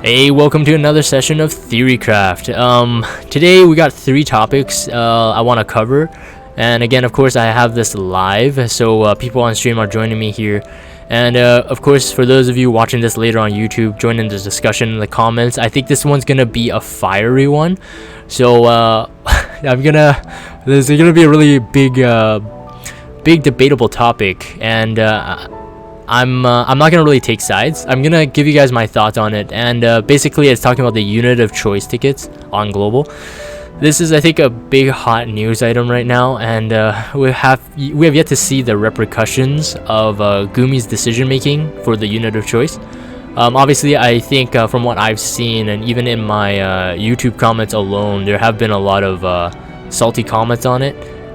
Hey, welcome to another session of Theorycraft. Today we got three topics I want to cover, and again, of course, I have this live, so people on stream are joining me here. And of course, for those of you watching this later on YouTube, join in the discussion in the comments. I think this one's gonna be a fiery one, so this is gonna be a really big debatable topic, and I'm not gonna really take sides. I'm gonna give you guys my thoughts on it, and basically it's talking about the unit of choice tickets on global. This is, I think, a big hot news item right now, and we have yet to see the repercussions of Gumi's decision making for the unit of choice. Obviously, I think from what I've seen, and even in my YouTube comments alone, there have been a lot of salty comments on it.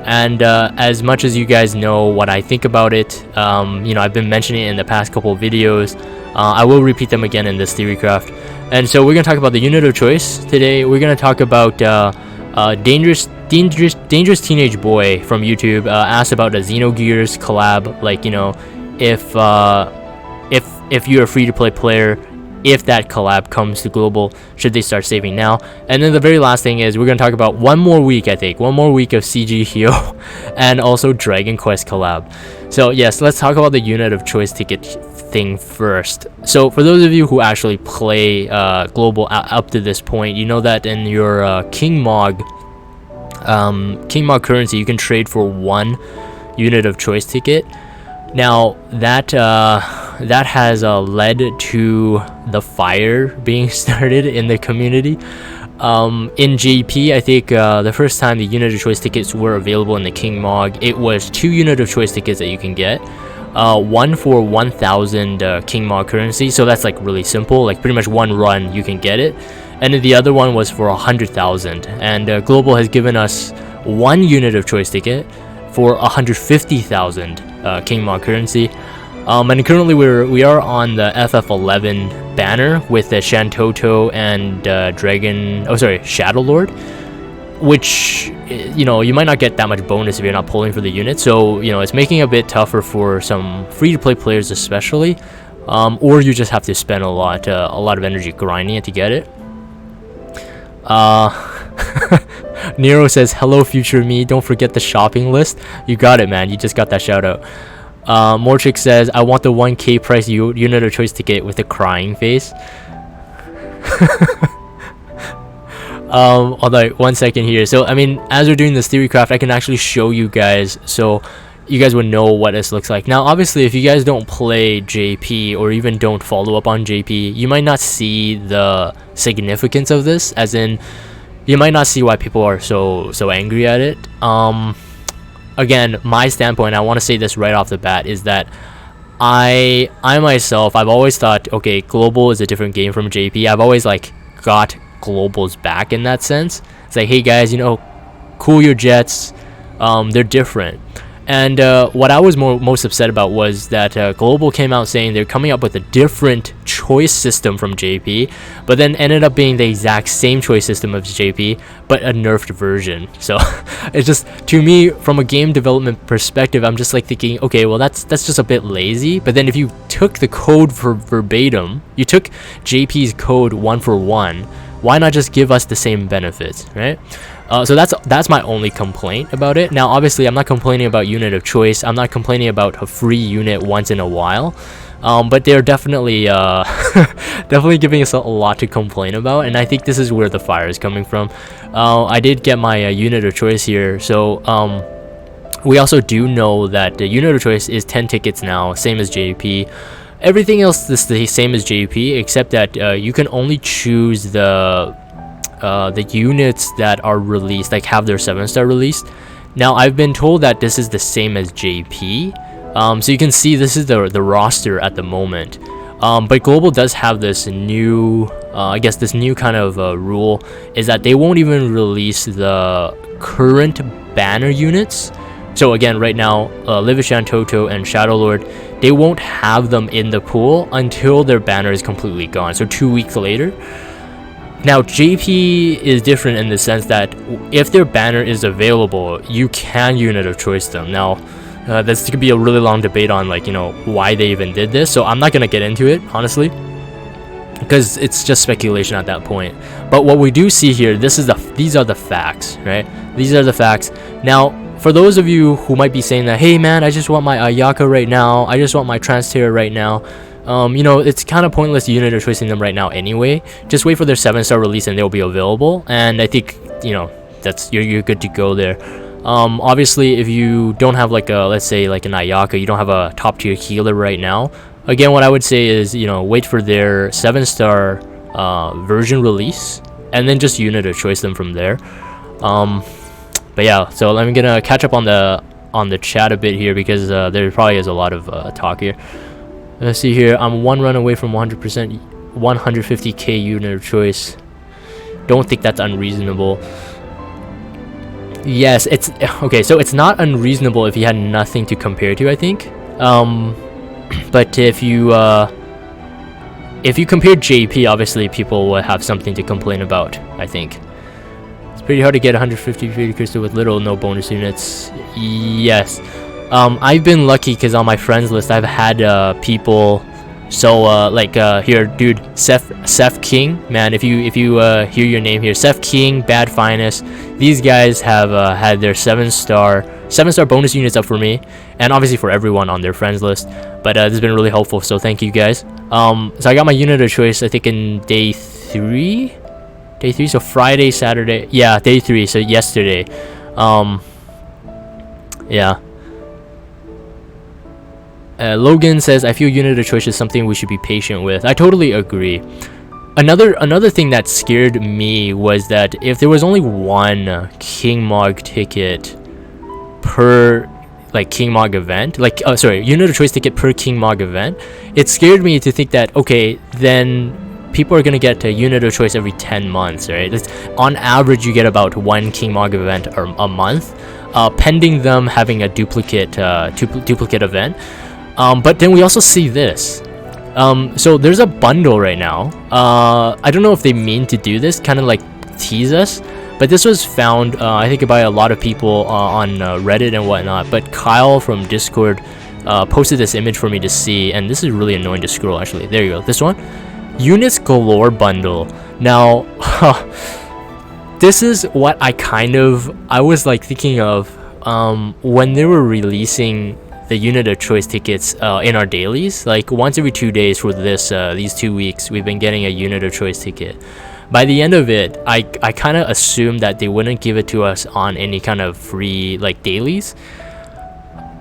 And as much as you guys know what I think about it, I've been mentioning it in the past couple of videos. I will repeat them again in this Theorycraft. And so we're going to talk about the unit of choice today. We're going to talk about dangerous teenage boy from YouTube asked about a Xenogears collab, like, if you're a free-to-play player, if that collab comes to global, should they start saving now? And then the very last thing is we're going to talk about one more week of CG Hyoh and also Dragon Quest collab. So yes, let's talk about the unit of choice ticket thing first. So for those of you who actually play global up to this point, you know that in your King Mog currency, you can trade for one unit of choice ticket. Now that has led to the fire being started in the community. In JP, I think the first time the unit of choice tickets were available in the King Mog, it was 2 unit of choice tickets that you can get. One for 1,000 King Mog currency, so that's like really simple, like pretty much one run you can get it. And then the other one was for 100,000, and Global has given us 1 unit of choice ticket for 150,000 King Mog currency. And currently we are on the FF11 banner with the Shantoto and Shadow Lord, which you might not get that much bonus if you're not pulling for the unit. So it's making it a bit tougher for some free-to-play players, especially, or you just have to spend a lot of energy grinding it to get it. Nero says, "Hello, future me. Don't forget the shopping list." You got it, man. You just got that shout out. Morchik says, "I want the 1K price unit of choice ticket with a crying face." Although 1 second here. So I mean, as we're doing this Theorycraft, I can actually show you guys, so you guys would know what this looks like. Now, obviously, if you guys don't play JP or even don't follow up on JP, you might not see the significance of this, as in you might not see why people are so angry at it. Again, my standpoint, I want to say this right off the bat, is that I myself, I've always thought, okay, global is a different game from JP. I've always got global's back in that sense. It's like, hey guys, cool your jets, they're different. And what I was most upset about was that Global came out saying they're coming up with a different choice system from JP, but then ended up being the exact same choice system as JP, but a nerfed version. So it's just, to me, from a game development perspective, I'm just thinking, okay, well that's just a bit lazy. But then if you took the code for verbatim, you took JP's code 1 for 1, why not just give us the same benefits, right? So that's my only complaint about it. Now, obviously, I'm not complaining about unit of choice. I'm not complaining about a free unit once in a while. But they're definitely definitely giving us a lot to complain about, and I think this is where the fire is coming from. I did get my unit of choice here, so we also do know that the unit of choice is 10 tickets now, same as JP. Everything else is the same as JP, except that you can only choose the units that are released, have their 7-star released. Now, I've been told that this is the same as JP. So you can see this is the roster at the moment. But Global does have this new, this new kind of rule, is that they won't even release the current banner units. So again, right now, Livishan Toto and Shadow Lord, they won't have them in the pool until their banner is completely gone. So 2 weeks later. Now, JP is different in the sense that if their banner is available, you can unit of choice them. Now, this could be a really long debate on why they even did this. So I'm not gonna get into it, honestly. because it's just speculation at that point. But what we do see here, these are the facts, right? These are the facts. Now, for those of you who might be saying that, hey man, I just want my Ayaka right now, I just want my Trans-Terror right now, you know, it's kind of pointless unit of choicing them right now anyway. Just wait for their 7-star release and they'll be available, and I think, you know, that's you're good to go there. Obviously, if you don't have like a, let's say like an Ayaka, you don't have a top tier healer right now, again, what I would say is, you know, wait for their 7-star version release and then just unit of choice them from there. But yeah, so I'm gonna catch up on the chat a bit here, because there probably is a lot of talk here. Let's see here. I'm 1 run away from 100%, 150k unit of choice. Don't think that's unreasonable. Yes, it's okay. So it's not unreasonable if you had nothing to compare to, I think. But if you compare JP, obviously people will have something to complain about, I think. Pretty hard to get 150 Beauty Crystal with little or no bonus units. Yes. I've been lucky because on my friends list I've had people. So like here, dude, Seth King, man, if you hear your name here, Seth King, Bad Finest, these guys have had their 7-star bonus units up for me, and obviously for everyone on their friends list. But this has been really helpful, so thank you guys. So I got my unit of choice, I think in day 3, so Friday, Saturday, yeah, day 3, so yesterday. Yeah. Logan says, I feel unit of choice is something we should be patient with. I totally agree. Another thing that scared me was that if there was only one King Mog ticket per like King Mog event, like unit of choice ticket per King Mog event, it scared me to think that, okay, then people are going to get a unit of choice every 10 months, right? On average, you get about 1 King Mog event a month, pending them having a duplicate event. But then we also see this. So there's a bundle right now. I don't know if they mean to do this, kind of like tease us, but this was found, I think, by a lot of people on Reddit and whatnot. But Kyle from Discord posted this image for me to see, and this is really annoying to scroll, actually. There you go, this one. Units Galore bundle. Now, this is what I was like thinking of when they were releasing the unit of choice tickets in our dailies. Like once every 2 days for these 2 weeks, we've been getting a unit of choice ticket. By the end of it, I kind of assumed that they wouldn't give it to us on any kind of free like dailies.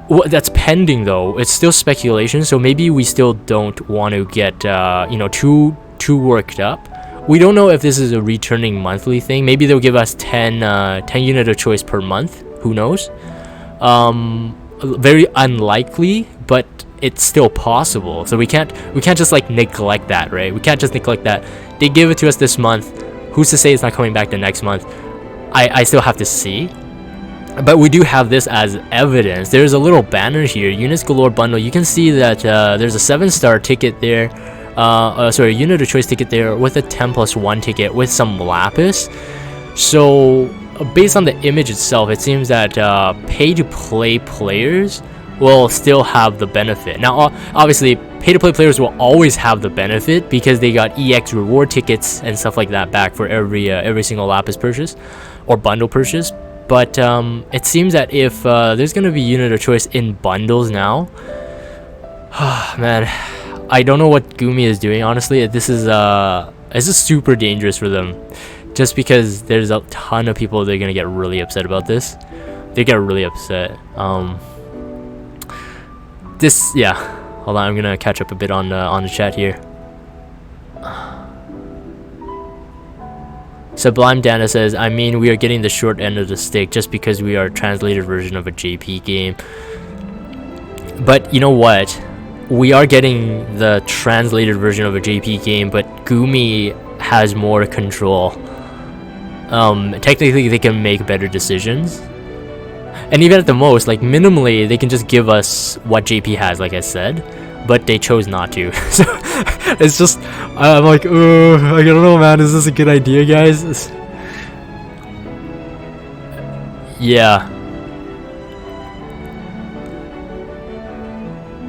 Well, that's pending though. It's still speculation, so maybe we still don't want to get you know, too worked up. We don't know if this is a returning monthly thing. Maybe they'll give us 10 unit of choice per month. Who knows? Very unlikely, but it's still possible. So we can't just like neglect that, right? We can't just neglect that. They give it to us this month. Who's to say it's not coming back the next month? I still have to see. But we do have this as evidence. There's a little banner here, Units Galore bundle. You can see that there's a 7-star ticket there. Unit of choice ticket there with a 10+1 ticket with some lapis. So based on the image itself, it seems that pay-to-play players will still have the benefit. Now, obviously, pay-to-play players will always have the benefit because they got EX reward tickets and stuff like that back for every single lapis purchase or bundle purchase. But it seems that if there's gonna be unit of choice in bundles now, man, I don't know what Gumi is doing. Honestly, this is super dangerous for them. Just because there's a ton of people that are gonna get really upset about this. They get really upset. Yeah. Hold on, I'm gonna catch up a bit on the chat here. Sublime Dana says, I mean, we are getting the short end of the stick just because we are a translated version of a JP game. But you know what? We are getting the translated version of a JP game, but Gumi has more control. Technically they can make better decisions, and even at the most, like minimally, they can just give us what JP has, like I said, but they chose not to. So it's just, I'm like, I don't know, man, is this a good idea, guys? Yeah.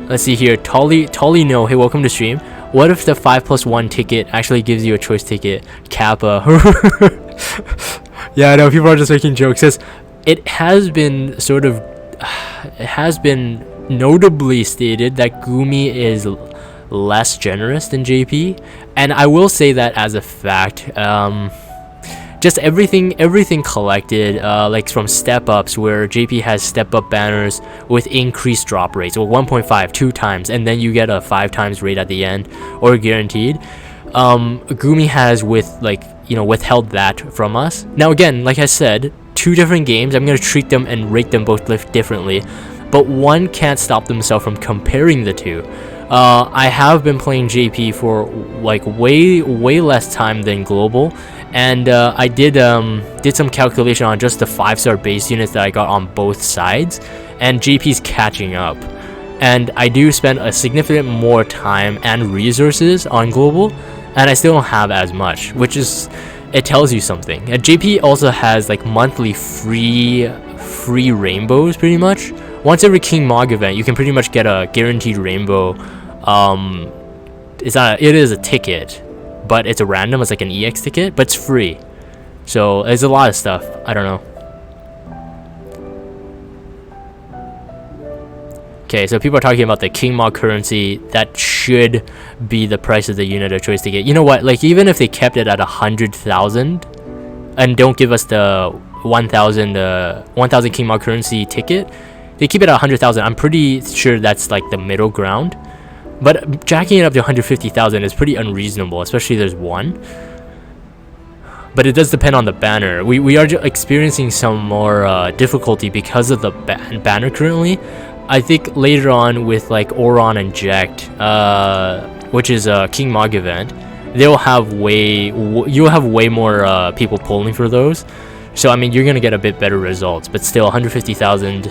Let's see here, Tolly no, hey, welcome to stream. What if the 5+1 ticket actually gives you a choice ticket? Kappa. Yeah, I know people are just making jokes. It has been sort of, it has been notably stated that Gumi is less generous than JP, and I will say that as a fact. Just everything collected, like from step ups, where JP has step up banners with increased drop rates, so 1.5 2 times, and then you get a 5 times rate at the end, or guaranteed. Gumi has withheld that from us. Now again, like I said, 2 different games. I'm gonna treat them and rate them both differently, but one can't stop themselves from comparing the two. I have been playing JP for like way less time than Global, and I did some calculation on just the 5-star base units that I got on both sides, and JP's catching up, and I do spend a significant more time and resources on Global, and I still don't have as much, which is, it tells you something. JP also has like monthly free rainbows pretty much. Once every King Mog event, you can pretty much get a guaranteed rainbow. It is a ticket, but it's a random. It's like an EX ticket, but it's free. So there's a lot of stuff. I don't know. Okay, so people are talking about the King Mog currency. That should be the price of the unit of choice ticket. You know what? Like, even if they kept it at 100,000 and don't give us the 1,000 King Mog currency ticket, they keep it at 100,000. I'm pretty sure that's like the middle ground. But jacking it up to 150,000 is pretty unreasonable, especially there's one. But it does depend on the banner. We are experiencing some more difficulty because of the banner currently. I think later on with like Oron and Jekt, which is a King Mog event, you'll have way more people polling for those. So I mean, you're gonna get a bit better results, but still 150,000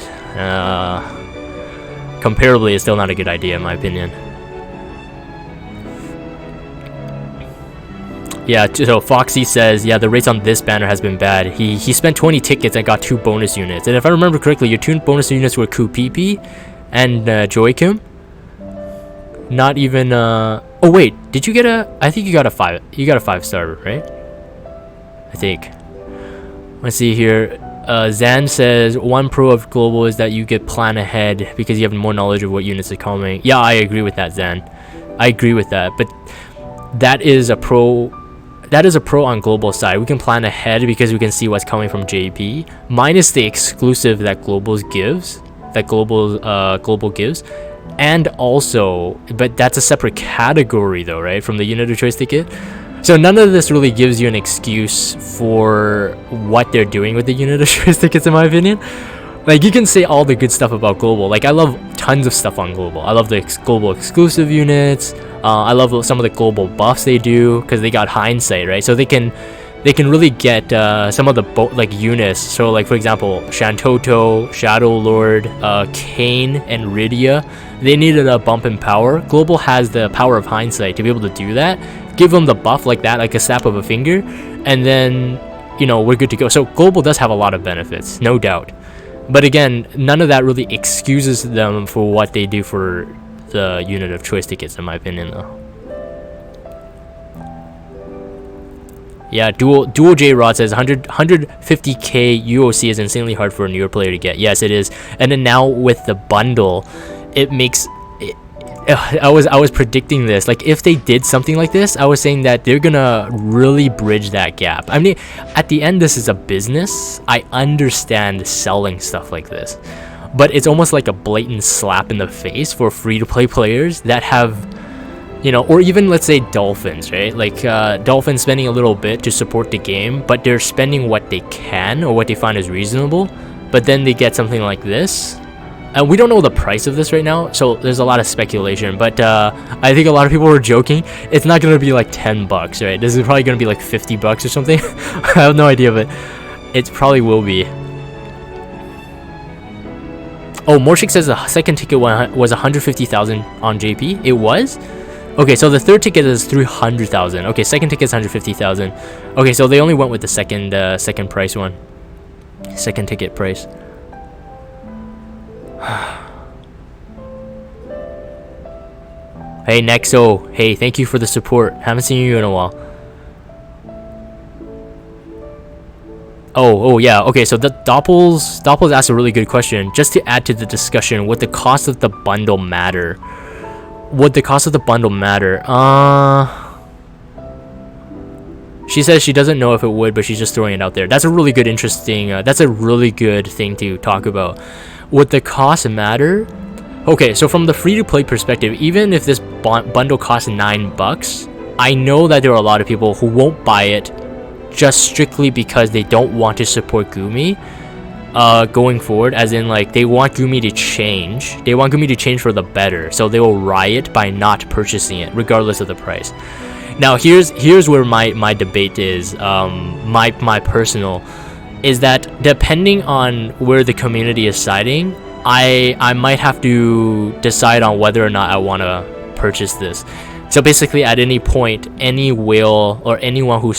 comparably is still not a good idea in my opinion. Yeah, so Foxy says, yeah, the rates on this banner has been bad. He spent 20 tickets and got 2 bonus units. And if I remember correctly, your 2 bonus units were Kupipi and Joachim. Not even oh wait, did you get a, I think you got a 5-star, right? I think. Let's see here. Zan says, one pro of Global is that you get plan ahead because you have more knowledge of what units are coming. Yeah, I agree with that, Zan. I agree with that, but that is a pro on Global side. We can plan ahead because we can see what's coming from JP, minus the exclusive that Global gives, and also, but that's a separate category though, right, from the unit of choice ticket. So none of this really gives you an excuse for what they're doing with the unit of choice tickets, in my opinion. Like, you can say all the good stuff about Global. Like, I love tons of stuff on Global. I love the Global exclusive units. I love some of the Global buffs they do because they got hindsight, right? So they can really get some of the units. So like, for example, Shantoto, Shadow Lord, Kane, and Rydia, they needed a bump in power. Global has the power of hindsight to be able to do that. Give them the buff like that, like a snap of a finger, and then, you know, we're good to go. So Global does have a lot of benefits, no doubt. But again, none of that really excuses them for what they do for the unit of choice tickets, in my opinion, though. Yeah, Dual J Rod says 150k UoC is insanely hard for a newer player to get. Yes, it is. And then now with the bundle, it makes it, I was predicting this. Like, if they did something like this, I was saying that they're gonna really bridge that gap. I mean, at the end, this is a business. I understand selling stuff like this, but it's almost like a blatant slap in the face for free-to-play players that have, you know, or even let's say Dolphins, right? Like Dolphins spending a little bit to support the game, but they're spending what they can or what they find is reasonable, but then they get something like this. We don't know the price of this right now, so there's a lot of speculation, but I think a lot of people were joking. It's not gonna be like $10, right? This is probably gonna be like $50 or something. I have no idea, but it probably will be. Oh, Morshik says the second ticket was 150,000 on JP. It was? Okay, so the third ticket is 300,000. Okay, second ticket is 150,000. Okay, so they only went with the second price one. Second ticket price. Hey Nexo, hey, thank you for the support. Haven't seen you in a while. Oh yeah, okay, so the Doppels asked a really good question. Just to add to the discussion, would the cost of the bundle matter? Would the cost of the bundle matter? She says she doesn't know if it would, but she's just throwing it out there. That's a really good, interesting, that's a really good thing to talk about. Would the cost matter? Okay, so from the free-to-play perspective, even if this bundle costs $9, I know that there are a lot of people who won't buy it just strictly because they don't want to support Gumi going forward, as in like they want Gumi to change. They want Gumi to change for the better, so they will riot by not purchasing it regardless of the price. Now here's where my debate is, my personal, is that depending on where the community is siding, I might have to decide on whether or not I want to purchase this. So basically at any point, any whale or anyone who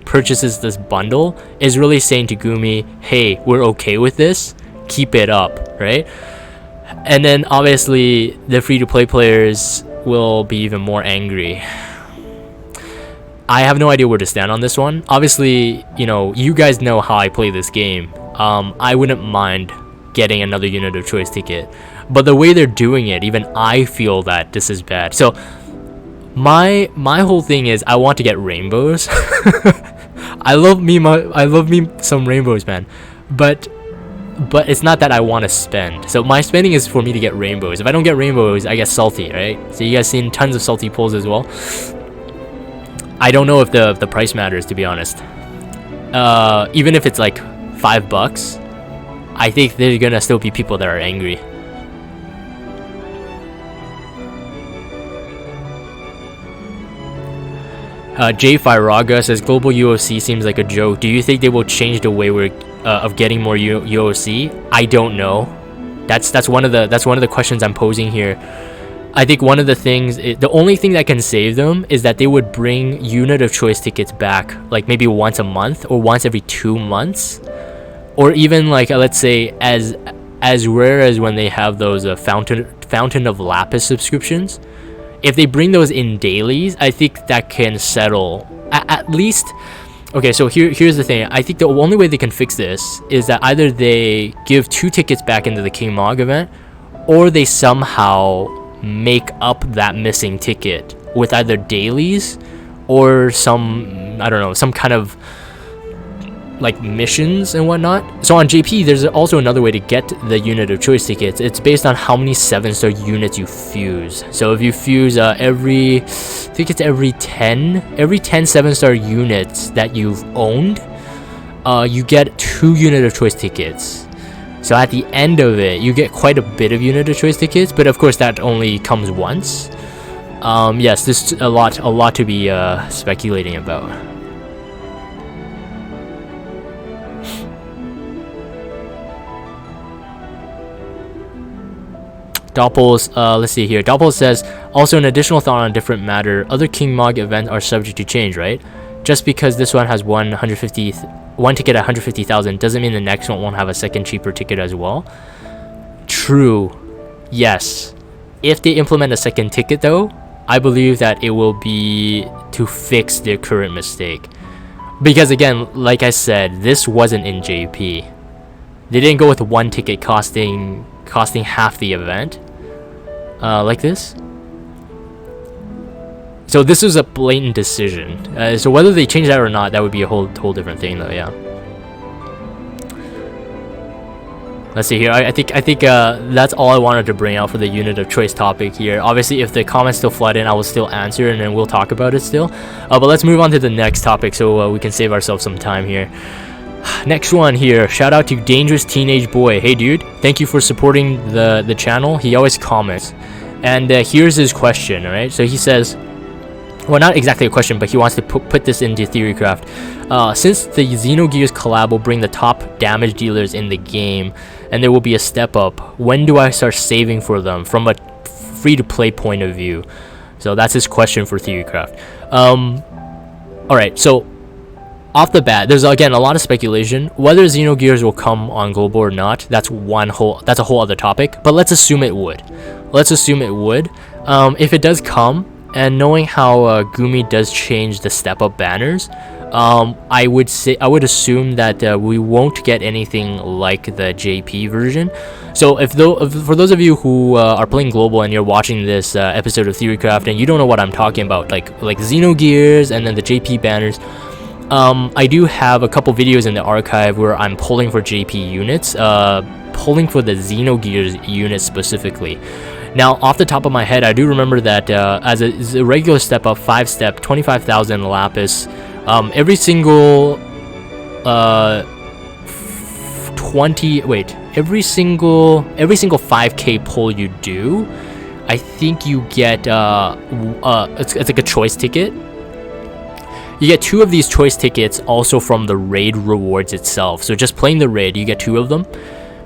purchases this bundle is really saying to Gumi, hey, we're okay with this, keep it up, right? And then obviously the free-to-play players will be even more angry. I have no idea where to stand on this one. Obviously, you know, you guys know how I play this game. I wouldn't mind getting another unit of choice ticket, but the way they're doing it, even I feel that this is bad. So my whole thing is I want to get rainbows. I love me some rainbows, man, but it's not that I want to spend. So my spending is for me to get rainbows. If I don't get rainbows, I get salty, right? So you guys seen tons of salty pulls as well. I don't know if the price matters, to be honest. Even if it's like $5, I think there's gonna still be people that are angry. J Firaga says global UoC seems like a joke. Do you think they will change the way of getting more UoC? I don't know. That's one of the questions I'm posing here. I think one of the things, the only thing that can save them is that they would bring unit of choice tickets back, like maybe once a month or once every 2 months, or even like let's say as rare as when they have those Fountain of Lapis subscriptions. If they bring those in dailies, I think that can settle at least. Okay, so here's the thing. I think the only way they can fix this is that either they give 2 tickets back into the King Mog event, or they somehow make up that missing ticket with either dailies or some, I don't know, some kind of like missions and whatnot. So on JP, there's also another way to get the unit of choice tickets. It's based on how many 7-star units you fuse. So if you fuse I think it's every 10 7-star units that you've owned, you get 2 unit of choice tickets. So at the end of it, you get quite a bit of unit of choice tickets, but of course that only comes once. Yes, there's a lot to be speculating about. Doppels, let's see here. Doppels says, also an additional thought on a different matter. Other King Mog events are subject to change, right? Just because this one has one ticket at 150,000 doesn't mean the next one won't have a second cheaper ticket as well. True. Yes. If they implement a second ticket though, I believe that it will be to fix their current mistake. Because again, like I said, this wasn't in JP. They didn't go with one ticket costing half the event. Like this. So this was a blatant decision. So whether they change that or not, that would be a whole different thing, though. Yeah. Let's see here. I think that's all I wanted to bring out for the unit of choice topic here. Obviously, if the comments still flood in, I will still answer, and then we'll talk about it still. But let's move on to the next topic so we can save ourselves some time here. Next one here. Shout out to Dangerous Teenage Boy. Hey, dude. Thank you for supporting the channel. He always comments. And here's his question. All right. So he says, well, not exactly a question, but he wants to put this into Theorycraft. Since the Xenogears collab will bring the top damage dealers in the game, and there will be a step up, when do I start saving for them from a free-to-play point of view? So that's his question for Theorycraft. Alright, so off the bat, there's again a lot of speculation. Whether Xenogears will come on global or not, that's a whole other topic, but let's assume it would. let's assume it would. If it does come, and knowing how Gumi does change the step-up banners, I would assume that we won't get anything like the JP version. So for those of you who are playing global and you're watching this episode of Theorycraft and you don't know what I'm talking about, like Xenogears and then the JP banners, I do have a couple videos in the archive where I'm pulling for JP units, pulling for the Xenogears units specifically. Now, off the top of my head, I do remember that as a regular step up, 5-step, 25,000 lapis, every single every single 5k pull you do, I think you get it's like a choice ticket. You get 2 of these choice tickets also from the raid rewards itself. So just playing the raid, you get 2 of them.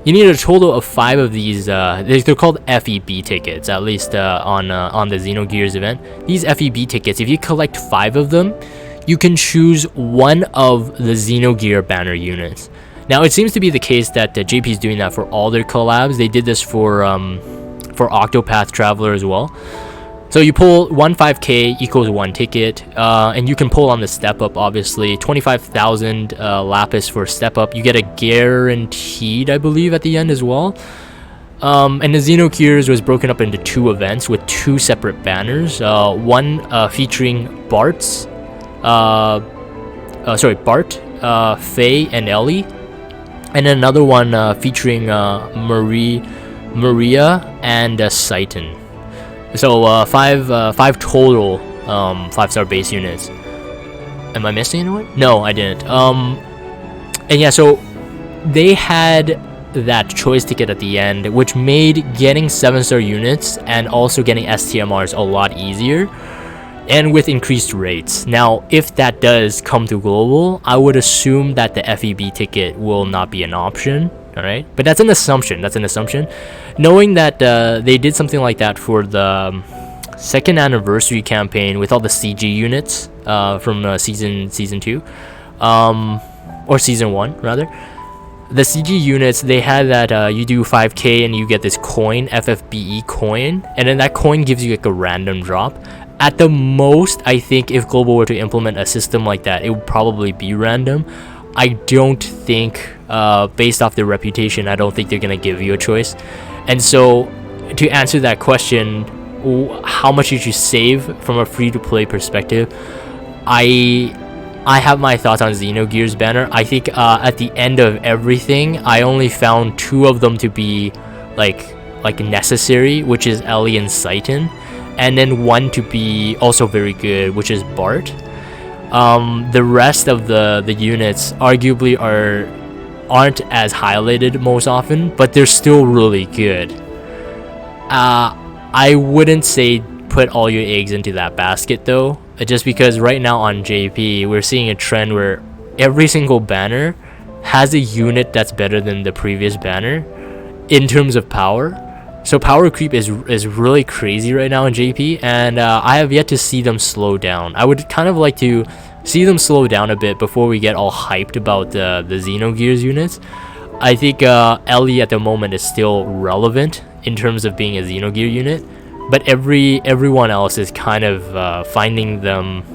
You need a total of 5 of these. They're called FFBE tickets, at least on the Xenogears event. These FFBE tickets, if you collect 5 of them, you can choose one of the Xenogear banner units. Now, it seems to be the case that JP is doing that for all their collabs. They did this for Octopath Traveler as well. So you pull 1 5k equals 1 ticket, and you can pull on the step up, obviously. 25,000 lapis for step up. You get a guaranteed, I believe, at the end as well. And the Xenogears was broken up into 2 events with 2 separate banners. One featuring Bart, Faye, and Ellie, and another one featuring Maria and Saiton. So 5 total 5-star base units. Am I missing anyone? No, I didn't. And yeah, so they had that choice ticket at the end, which made getting 7-star units and also getting STMRs a lot easier, and with increased rates. Now, if that does come to global, I would assume that the FFBE ticket will not be an option. All right, but that's an assumption. Knowing that they did something like that for the 2nd anniversary campaign with all the CG units from season 2, or season 1 rather. The CG units, they had that you do 5k and you get this coin, FFBE coin, and then that coin gives you like a random drop. At the most, I think if global were to implement a system like that, it would probably be random. I don't think, based off their reputation, I don't think they're gonna give you a choice. And so, to answer that question, how much did you save from a free-to-play perspective? I have my thoughts on Xenogears banner. I think at the end of everything, I only found 2 of them to be like necessary, which is Ellie and Saiton, and then 1 to be also very good, which is Bart. The rest of the units arguably aren't as highlighted most often, but they're still really good. I wouldn't say put all your eggs into that basket though, just because right now on JP we're seeing a trend where every single banner has a unit that's better than the previous banner in terms of power. So power creep is really crazy right now in JP, and I have yet to see them slow down. I would kind of like to see them slow down a bit before we get all hyped about the Xenogears units. I think Ellie at the moment is still relevant in terms of being a Xenogear unit, but everyone else is kind of finding them.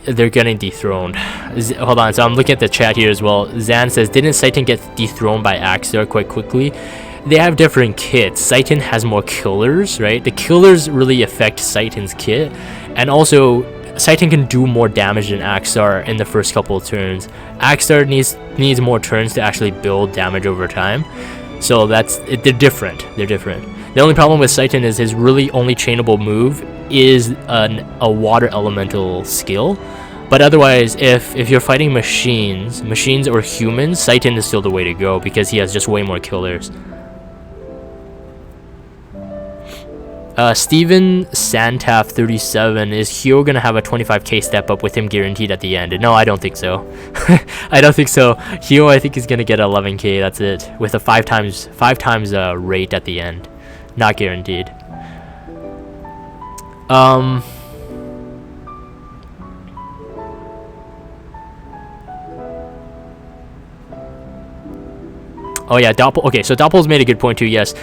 They're getting dethroned. Hold on, so I'm looking at the chat here as well. Zan says, didn't Saiton get dethroned by Axstar quite quickly? They have different kits. Saiton has more killers, right? The killers really affect Saiton's kit, and also Saiton can do more damage than Axstar in the first couple of turns. Axstar needs more turns to actually build damage over time. So they're different. The only problem with Saiton is his really only chainable move is a water elemental skill. But otherwise, if you're fighting machines or humans, Saiton is still the way to go because he has just way more killers. Steven Santaf 37, is Hyoh gonna have a 25k step up with him guaranteed at the end? No, I don't think so. I don't think so. Hyoh, I think, is gonna get 11k. That's it, with a 5 times rate at the end. Not guaranteed. Oh yeah, Doppel. Okay, so Doppel's made a good point too. Yes.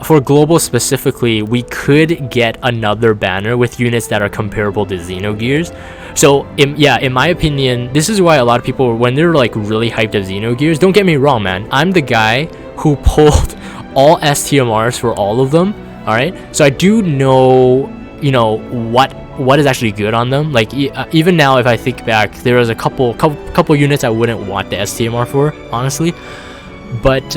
For global specifically, we could get another banner with units that are comparable to Xenogears. So, in my opinion, this is why a lot of people, when they're like really hyped of Xenogears, don't get me wrong, man. I'm the guy who pulled all STMRs for all of them. All right, so I do know, you know, what is actually good on them. Like even now, if I think back, there was a couple units I wouldn't want the STMR for, honestly, but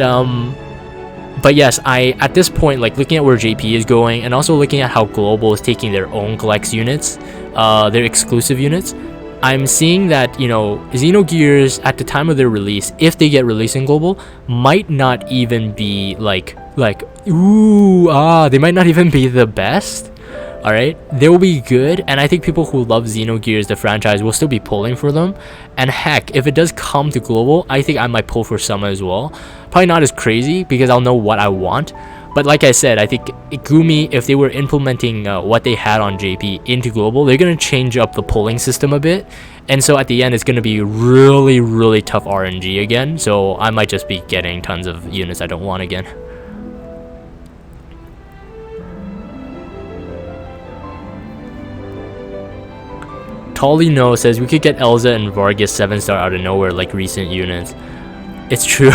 yes, at this point, like looking at where JP is going and also looking at how Global is taking their own Glex units, their exclusive units, I'm seeing that, you know, Xenogears at the time of their release, if they get released in Global, might not even be like they might not even be the best. All right, they will be good, and I think people who love Xenogears, the franchise, will still be pulling for them. And heck, if it does come to Global, I think I might pull for some as well. Probably not as crazy because I'll know what I want. But like I said, I think Gumi, if they were implementing what they had on JP into Global, they're going to change up the pulling system a bit. And so at the end, it's going to be really, really tough RNG again. So I might just be getting tons of units I don't want again. Tolly says we could get Elza and Vargas 7-star out of nowhere like recent units. It's true.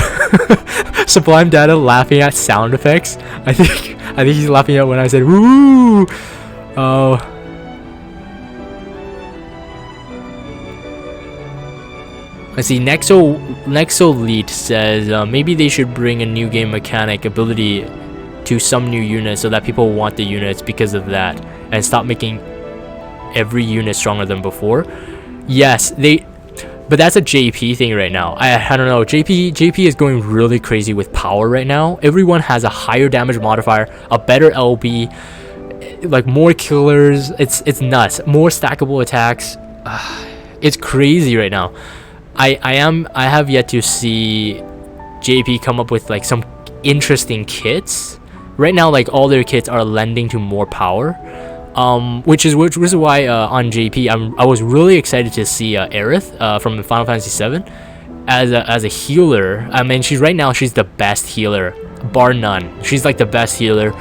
Sublime Data laughing at sound effects. I think he's laughing at when I said woo. Oh. Let's see. Nexolete says maybe they should bring a new game mechanic ability to some new units so that people want the units because of that, and stop making every unit stronger than before. Yes, but that's a JP thing right now. I don't know. JP is going really crazy with power right now. Everyone has a higher damage modifier, a better LB, like more killers. It's nuts. More stackable attacks. It's crazy right now. I have yet to see JP come up with like some interesting kits. Right now, like all their kits are lending to more power. Which is why on JP I was really excited to see Aerith from Final Fantasy VII as a healer. I mean, she's the best healer, bar none. She's like the best healer.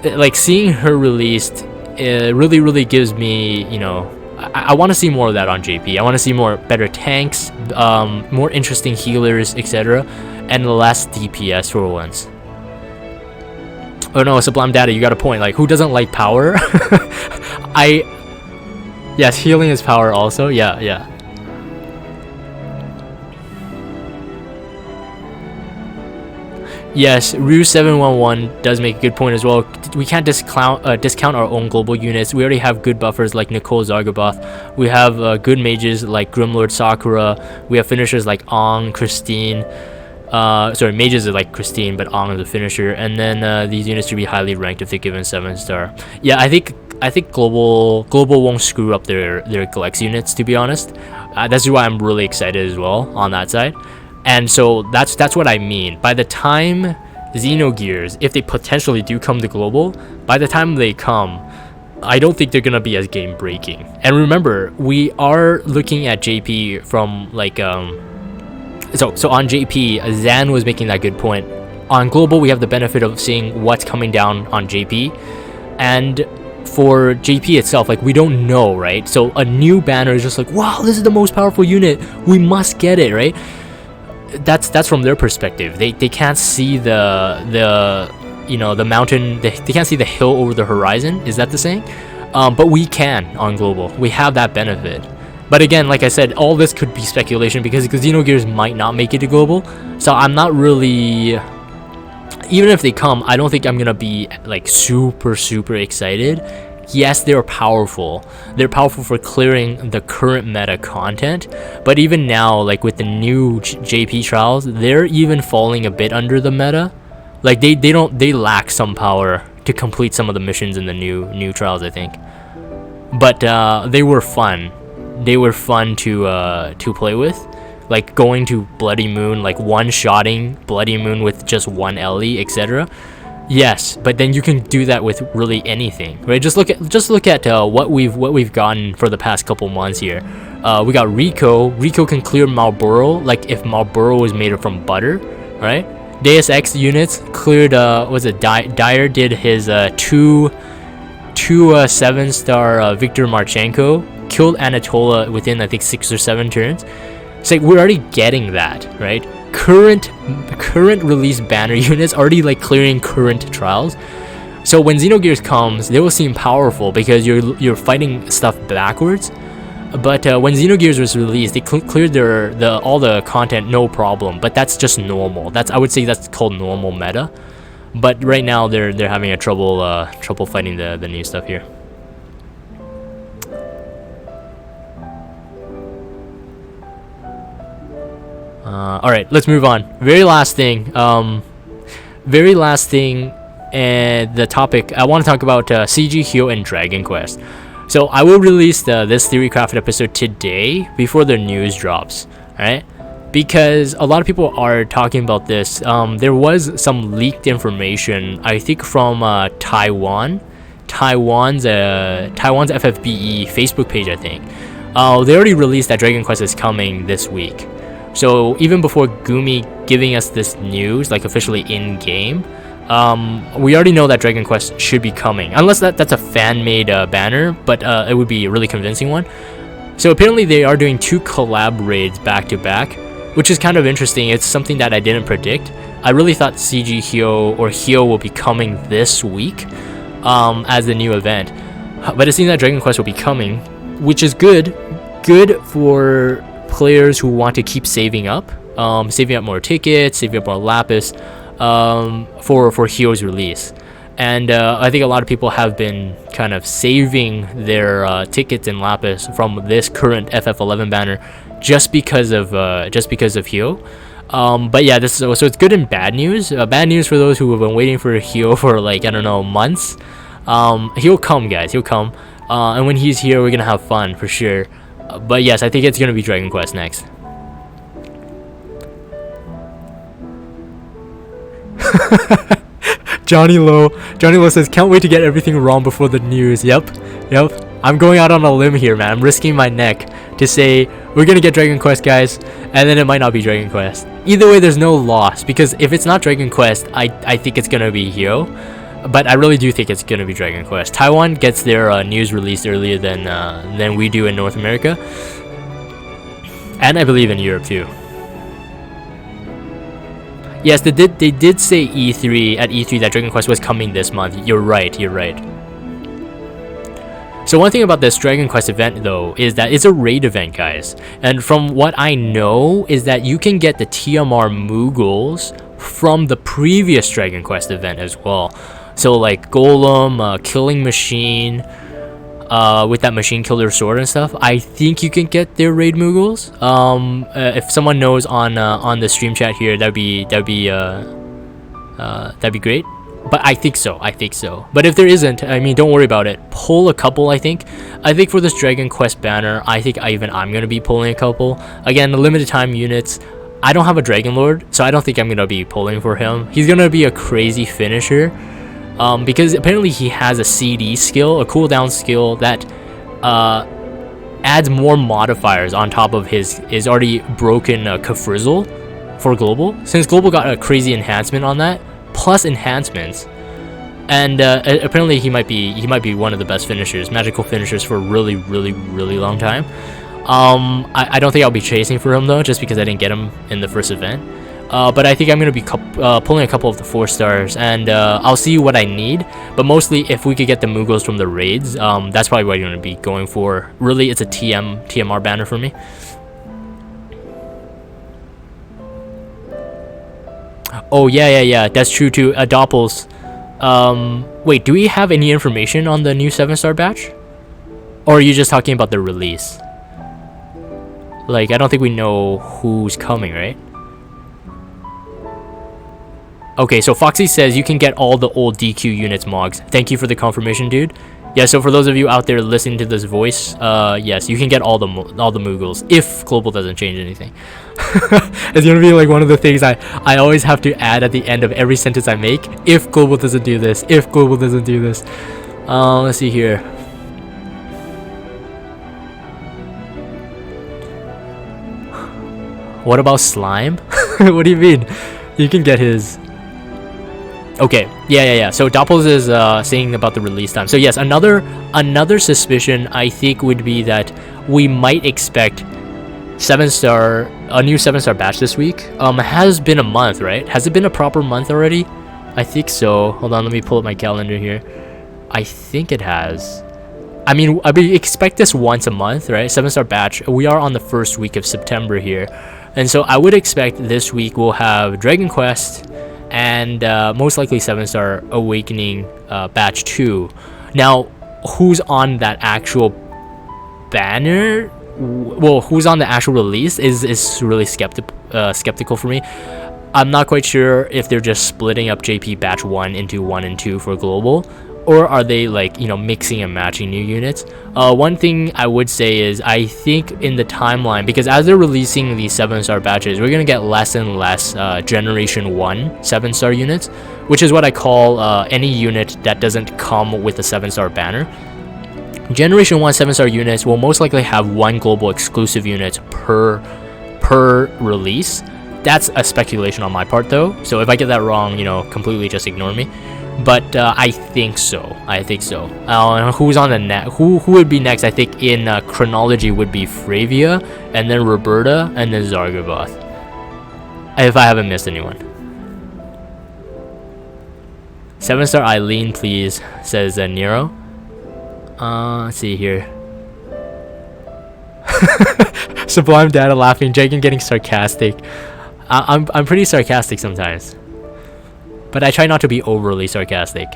Like seeing her released, really gives me, you know, I want to see more of that on JP. I want to see better tanks, more interesting healers, etc., and less DPS for once. Oh no, Sublime Data, you got a point. Like, who doesn't like power? Yes, healing is power also. Yeah. Yes, Rue711 does make a good point as well. We can't discount our own global units. We already have good buffers like Nicole Zargaboth. We have good mages like Grimlord Sakura. We have finishers like Ong, Christine. Mages are like Christine, but Ong is the finisher. And then these units should be highly ranked if they're given 7-star. Yeah, I think global won't screw up their Glex units, to be honest. That's why I'm really excited as well on that side. And so that's what I mean. By the time Xenogears, if they potentially do come to global, by the time they come, I don't think they're gonna be as game breaking. And remember, we are looking at JP from like So on JP, Zan was making that good point. On Global, we have the benefit of seeing what's coming down on JP. And for JP itself, like, we don't know, right? So a new banner is just like, wow, this is the most powerful unit. We must get it, right? That's from their perspective. They can't see the you know, the mountain. They can't see the hill over the horizon. Is that the saying? But we can on Global. We have that benefit. But again, like I said, all this could be speculation because Xenogears might not make it to Global. So I'm not really... Even if they come, I don't think I'm going to be like super excited. Yes, they're powerful. They're powerful for clearing the current meta content. But even now, like with the new JP trials, they're even falling a bit under the meta. Like they lack some power to complete some of the missions in the new trials, I think. But they were fun. They were fun to play with, like going to Bloody Moon, like one-shotting Bloody Moon with just one LE, etc. Yes, but then you can do that with really anything, right? Just look at what we've gotten for the past couple months here. We got Rico. Rico can clear Marlboro, like if Marlboro was made from butter, right? Deus Ex units cleared. Was it Dyer did his two 7-star Viktor Marchenko, killed Anatola within I think 6 or 7 turns. It's like we're already getting that, right? Current release banner units already like clearing current trials. So when Xenogears comes, they will seem powerful because you're fighting stuff backwards. But when Xenogears was released, they cleared all the content no problem. But that's just normal. I would say that's called normal meta. But right now they're having a trouble fighting the new stuff here. All right, let's move on. Very last thing, and the topic I want to talk about CG, Hyoh, and Dragon Quest. So I will release this Theorycraft episode today before the news drops, right? Because a lot of people are talking about this. There was some leaked information, I think from Taiwan's FFBE Facebook page, I think. They already released that Dragon Quest is coming this week. So even before Gumi giving us this news, like officially in game, we already know that Dragon Quest should be coming, unless that's a fan-made banner, but it would be a really convincing one. So apparently they are doing 2 collab raids back to back, which is kind of interesting. It's something that I didn't predict. I really thought CG Hyoh or Hyoh will be coming this week as the new event, but it seems that Dragon Quest will be coming, which is good for players who want to keep saving up more tickets, saving up more lapis for Hyoh's release. And I think a lot of people have been kind of saving their tickets and lapis from this current FF11 banner just because of Hyoh. But yeah, so it's good and bad news. Bad news for those who have been waiting for Hyoh for like, I don't know, months. He'll come, guys. He'll come. And when he's here, we're gonna have fun for sure. But yes, I think it's gonna be Dragon Quest next. Johnny Lowe says, can't wait to get everything wrong before the news. Yep. I'm going out on a limb here, man. I'm risking my neck to say we're gonna get Dragon Quest, guys, and then it might not be Dragon Quest. Either way, there's no loss, because if it's not Dragon Quest, I think it's gonna be Hyoh. But I really do think it's gonna be Dragon Quest. Taiwan gets their news released earlier than we do in North America, and I believe in Europe too. Yes, they did say at E3 that Dragon Quest was coming this month. You're right. So one thing about this Dragon Quest event though is that it's a raid event, guys. And from what I know is that you can get the TMR Moogles from the previous Dragon Quest event as well. So like Golem, Killing Machine, with that Machine Killer sword and stuff, I think you can get their raid Moogles. If someone knows on the stream chat here, that'd be great. But I think so. But if there isn't, I mean, don't worry about it. Pull a couple. I think for this Dragon Quest banner, I'm gonna be pulling a couple. Again, the limited time units. I don't have a Dragon Lord, so I don't think I'm gonna be pulling for him. He's gonna be a crazy finisher. Because apparently he has a CD skill, a cooldown skill that adds more modifiers on top of his already broken Kafrizzle for Global. Since Global got a crazy enhancement on that, plus enhancements, and apparently he might be one of the best finishers, magical finishers for a really long time. I don't think I'll be chasing for him though, just because I didn't get him in the first event. But I think I'm going to be pulling a couple of the 4 stars, and I'll see what I need. But mostly, if we could get the Moogles from the raids, that's probably what I'm going to be going for. Really, it's a TMR banner for me. Oh, yeah, that's true too. Doppels. Wait, do we have any information on the new 7-star batch? Or are you just talking about the release? Like, I don't think we know who's coming, right? Okay, so Foxy says you can get all the old DQ units mogs. Thank you for the confirmation, dude. Yeah, so for those of you out there listening to this voice, yes, you can get all the Moogles if Global doesn't change anything. It's gonna be like one of the things I always have to add at the end of every sentence I make. If Global doesn't do this, if Global doesn't do this. Let's see here. What about Slime? What do you mean? You can get his. Okay, yeah. So Doppels is saying about the release time. So yes, another suspicion I think would be that we might expect a new 7-star batch this week. Has been a month, right? Has it been a proper month already? I think so. Hold on, let me pull up my calendar here. I think it has. I mean, we expect this once a month, right? 7-star batch. We are on the first week of September here, and so I would expect this week we'll have Dragon Quest and most likely 7-star Awakening batch 2. Now, who's on that actual banner? Well, who's on the actual release is really skeptical for me. I'm not quite sure if they're just splitting up JP batch 1 into 1 and 2 for global, or are they like, you know, mixing and matching new units. One thing I would say is I think in the timeline, because as they're releasing these 7-star batches, we're gonna get less and less generation 1 7-star units, which is what I call any unit that doesn't come with a 7-star banner. Generation 1 7-star units will most likely have 1 global exclusive unit per release. That's a speculation on my part though, so if I get that wrong, you know, completely just ignore me. But I think so. Who's on the who would be next? I think in chronology would be Fravia, and then Roberta, and then Zargovoth, if I haven't missed anyone. 7-star Eileen, please, says Nero. Let's see here. Sublime Data laughing. Jagan getting sarcastic. I'm pretty sarcastic sometimes, but I try not to be overly sarcastic.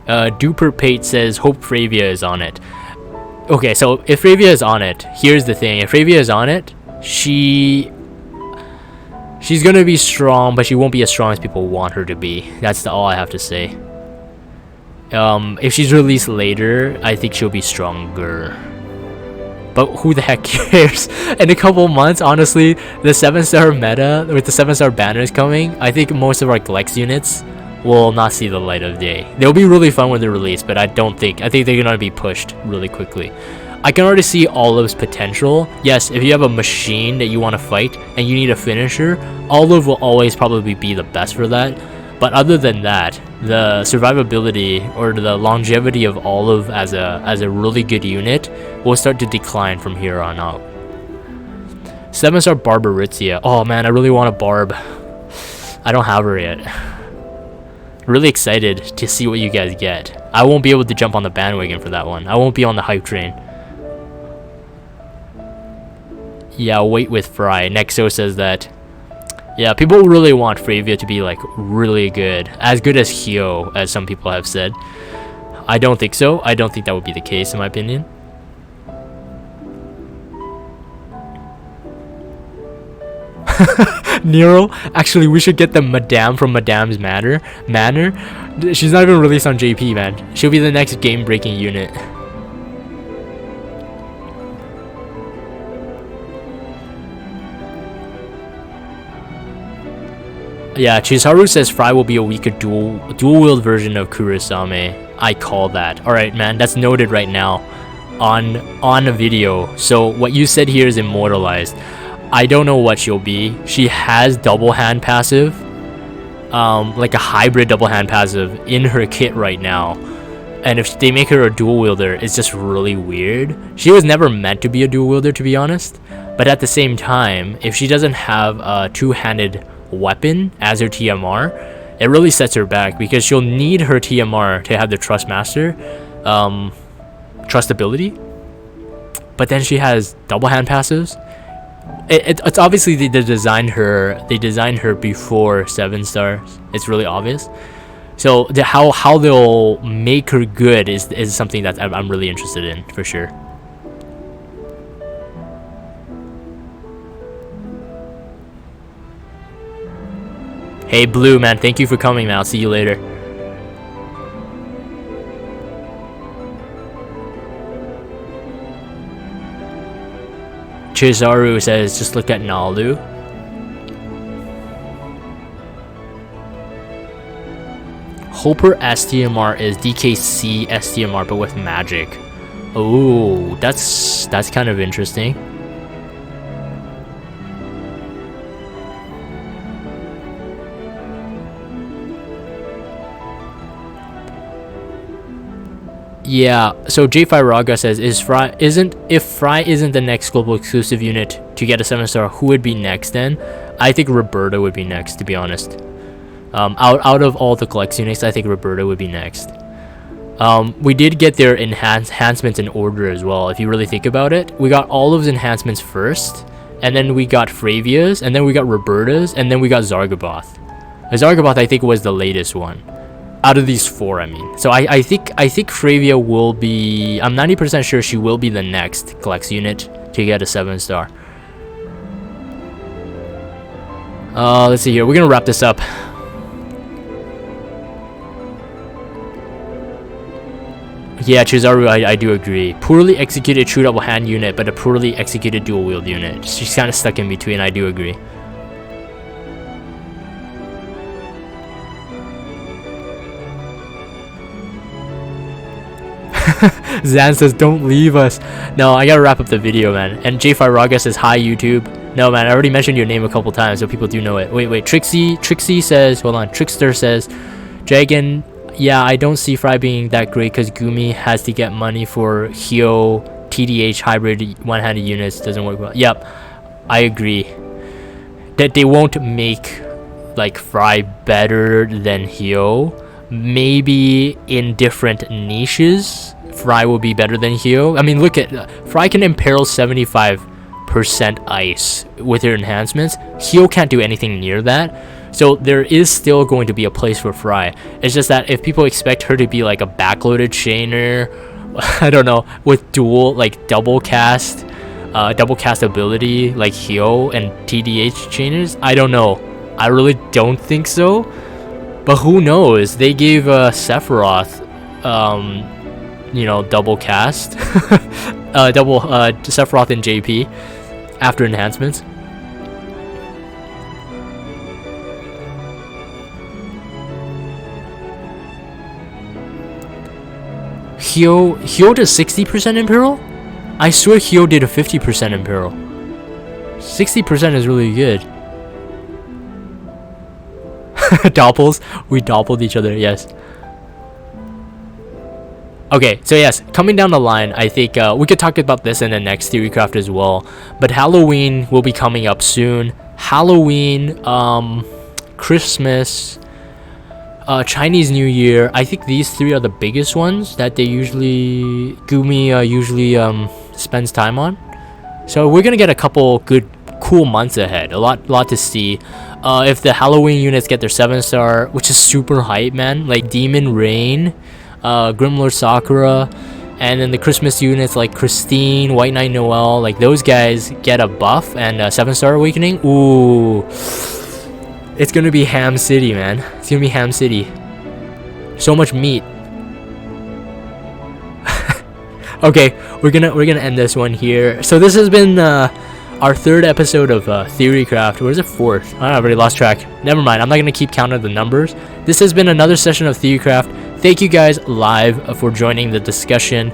Duper Pate says, hope Fravia is on it. Okay, so if Fravia is on it, here's the thing. If Fravia is on it, she's gonna be strong, but she won't be as strong as people want her to be. That's all I have to say. If she's released later, I think she'll be stronger. But who the heck cares? In a couple months, honestly, the 7-star meta with the 7-star banners coming, I think most of our Glex units will not see the light of day. They'll be really fun when they're released, but I think they're gonna be pushed really quickly. I can already see Olive's potential. Yes, if you have a machine that you want to fight and you need a finisher, Olive will always probably be the best for that. But other than that, the survivability or the longevity of Olive as a really good unit will start to decline from here on out. 7-star Barbaritzia. Oh man, I really want a Barb. I don't have her yet. Really excited to see what you guys get. I won't be able to jump on the bandwagon for that one. I won't be on the hype train. Yeah, wait with Fry. Nexo says that. Yeah, people really want Fravia to be like really good as Hyoh, as some people have said. I don't think so. I don't think that would be the case in my opinion. Nero, actually we should get the Madame from Madame's Manor. She's not even released on JP, man. She'll be the next game-breaking unit. Yeah, Chisaru says Fry will be a weaker dual-wield version of Kurosame. I call that. Alright, man, that's noted right now on a video. So what you said here is immortalized. I don't know what she'll be. She has double hand passive, like a hybrid double hand passive in her kit right now. And if they make her a dual wielder, it's just really weird. She was never meant to be a dual wielder, to be honest. But at the same time, if she doesn't have a two-handed weapon as her TMR, it really sets her back because she'll need her TMR to have the trust master trust ability, but then she has double hand passives. It's obviously they designed her before 7 stars. It's really obvious. So how they'll make her good is something that I'm really interested in for sure. Hey Blue, man, thank you for coming, man. I'll see you later. Chizaru says, just look at Nalu. Hopper STMR is DKC STMR, but with magic. Oh, that's kind of interesting. Yeah, so J5 Raga says, if Fry isn't the next global exclusive unit to get a 7-star, who would be next then? I think Roberta would be next, to be honest. Out of all the Collect units, I think Roberta would be next. We did get their enhancements in order as well, if you really think about it. We got all of the enhancements first, and then we got Fravia's, and then we got Roberta's, and then we got Zargaboth. Zargaboth, I think, was the latest one. Out of these 4, I mean. So I think Fravia will be... I'm 90% sure she will be the next Collect unit to get a 7-star. Let's see here. We're gonna wrap this up. Yeah, Chizaru, I do agree. Poorly executed true double hand unit, but a poorly executed dual wield unit. She's kind of stuck in between, I do agree. Zan says, don't leave us. No, I gotta wrap up the video, man. And J5 Raga says, hi, YouTube. No, man, I already mentioned your name a couple times, so people do know it. Wait, Trixie says, hold on, Trickster says, Dragon, yeah, I don't see Fry being that great because Gumi has to get money for Hyoh, TDH hybrid one-handed units, doesn't work well. Yep, I agree. That they won't make, like, Fry better than Hyoh. Maybe in different niches, Fry will be better than Hyoh. I mean, look at Fry can imperil 75% ice with her enhancements. Hyoh can't do anything near that. So there is still going to be a place for Fry. It's just that if people expect her to be like a backloaded chainer, I don't know, with dual, like double cast ability like Hyoh and TDH chainers, I don't know. I really don't think so. But who knows? They gave Sephiroth, you know, double cast, double Sephiroth and JP after enhancements. Hyoh does 60% Imperial? I swear Hyoh did a 50% Imperial. 60% is really good. Doppels? We doppeled each other, yes. Okay, so yes, coming down the line, I think we could talk about this in the next Theorycraft as well. But Halloween will be coming up soon. Halloween, Christmas, Chinese New Year. I think these 3 are the biggest ones that they usually usually spends time on. So we're gonna get a couple good, cool months ahead. A lot to see. If the Halloween units get their 7-star, which is super hype, man. Like Demon Rain, Grimlord Sakura, and then the Christmas units like Christine, White Knight Noel, like those guys get a buff and a 7-star awakening. Ooh, it's gonna be Ham City, man. It's gonna be Ham City. So much meat. Okay, we're gonna end this one here. So this has been our 3rd episode of Theorycraft. Or is it 4th? I already lost track. Never mind. I'm not gonna keep count of the numbers. This has been another session of Theorycraft. Thank you guys live for joining the discussion.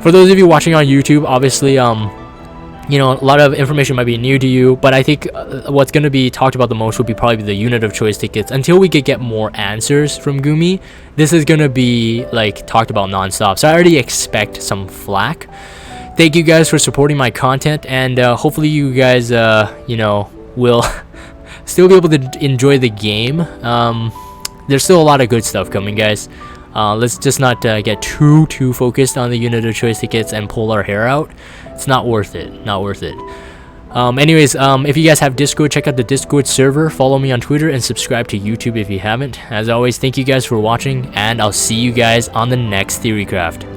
For those of you watching on YouTube, obviously, you know, a lot of information might be new to you, but I think what's going to be talked about the most would be probably the unit of choice tickets. Until we could get more answers from Gumi, this is going to be like talked about non-stop. So I already expect some flack. Thank you guys for supporting my content, and hopefully you guys, you know, will still be able to enjoy the game. There's still a lot of good stuff coming, guys. Let's just not get too focused on the unit of choice tickets and pull our hair out. It's not worth it. Not worth it. Anyways, if you guys have Discord, check out the Discord server. Follow me on Twitter and subscribe to YouTube if you haven't. As always, thank you guys for watching, and I'll see you guys on the next Theorycraft.